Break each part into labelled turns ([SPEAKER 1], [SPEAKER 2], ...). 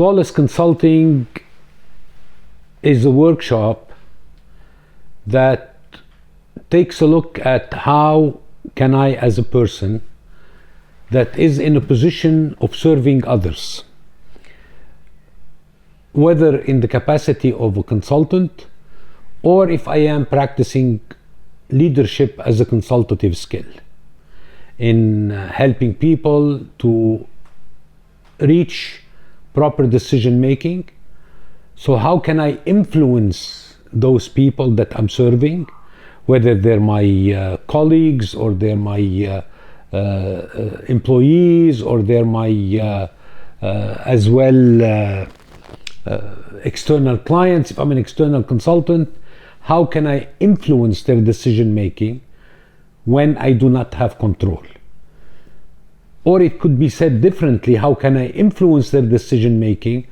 [SPEAKER 1] Flawless Consulting is a workshop that takes a look at how can I, as a person that is in a position of serving others, whether in the capacity of a consultant or if I am practicing leadership as a consultative skill in helping people to reach proper decision making. So how can I influence those people that I'm serving, whether they're my colleagues or they're my employees or they're my as well external clients. If I'm an external consultant, how can I influence their decision making when I do not have control? Or it could be said differently, how can I influence their decision making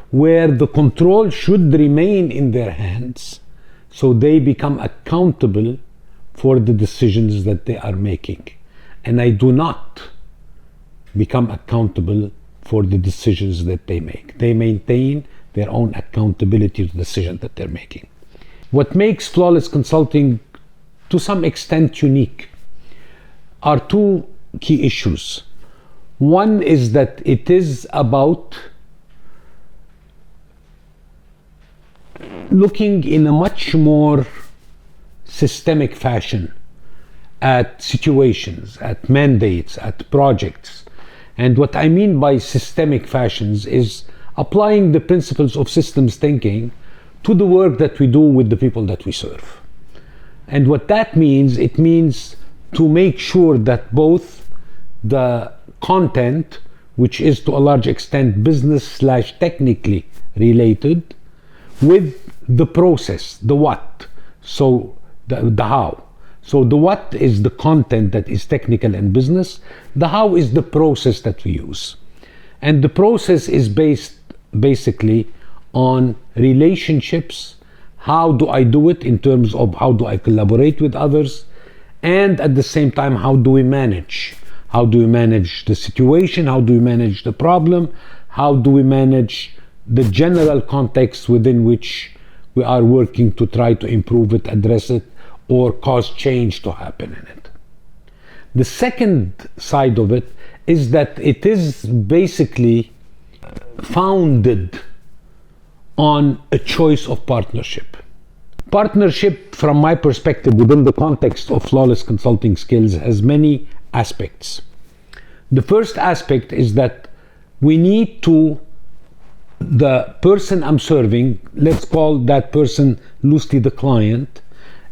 [SPEAKER 1] where the control should remain in their hands so they become accountable for the decisions that they are making, and I do not become accountable for the decisions that they make. They maintain their own accountability to the decision that they're making. What makes Flawless Consulting to some extent unique are two key issues. One is that it is about looking in a much more systemic fashion at situations, at mandates, at projects. And what I mean by systemic fashions is applying the principles of systems thinking to the work that we do with the people that we serve. And what that means, it means to make sure that both the content, which is to a large extent business/technically related, with the process, the what, so the how. So the what is the content that is technical and business, the how is the process that we use. And the process is based basically on relationships. How do I do it in terms of how do I collaborate with others, and at the same time, how do we manage? How do we manage the situation? How do we manage the problem? How do we manage the general context within which we are working to try to improve it, address it, or cause change to happen in it? The second side of it is that it is basically founded on a choice of partnership. Partnership, from my perspective, within the context of Flawless Consulting skills, has many aspects. The first aspect is that we need to, the person I'm serving, let's call that person loosely the client,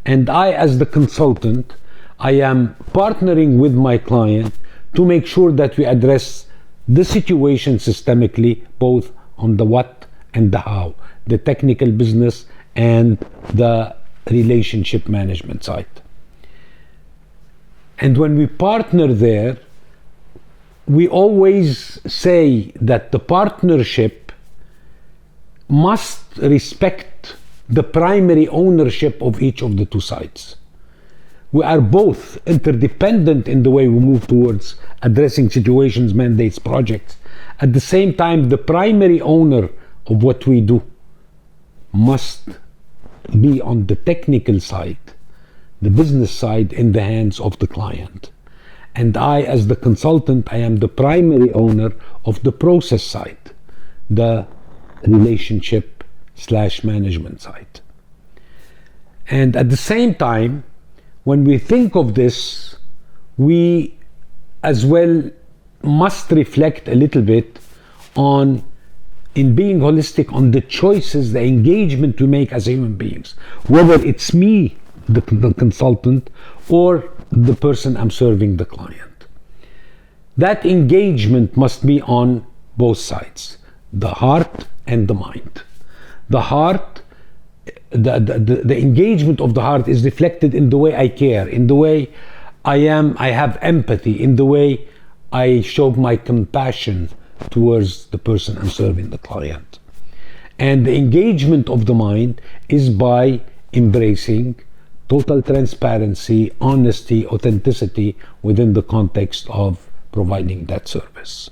[SPEAKER 1] and I, as the consultant, I am partnering with my client to make sure that we address the situation systemically, both on the what and the how, the technical business and the relationship management side. And when we partner there, we always say that the partnership must respect the primary ownership of each of the two sides. We are both interdependent in the way we move towards addressing situations, mandates, projects. At the same time, the primary owner of what we do must be on the technical side, the business side, in the hands of the client. And I, as the consultant, I am the primary owner of the process side, the relationship/management side. And at the same time, when we think of this, we as well must reflect a little bit on, in being holistic, on the choices, the engagement we make as human beings, whether it's me, the consultant, or the person I'm serving, the client. That engagement must be on both sides, the heart and the mind. The heart, the engagement of the heart is reflected in the way I care, in the way I have empathy, in the way I show my compassion towards the person I'm serving, the client. And the engagement of the mind is by embracing total transparency, honesty, authenticity within the context of providing that service.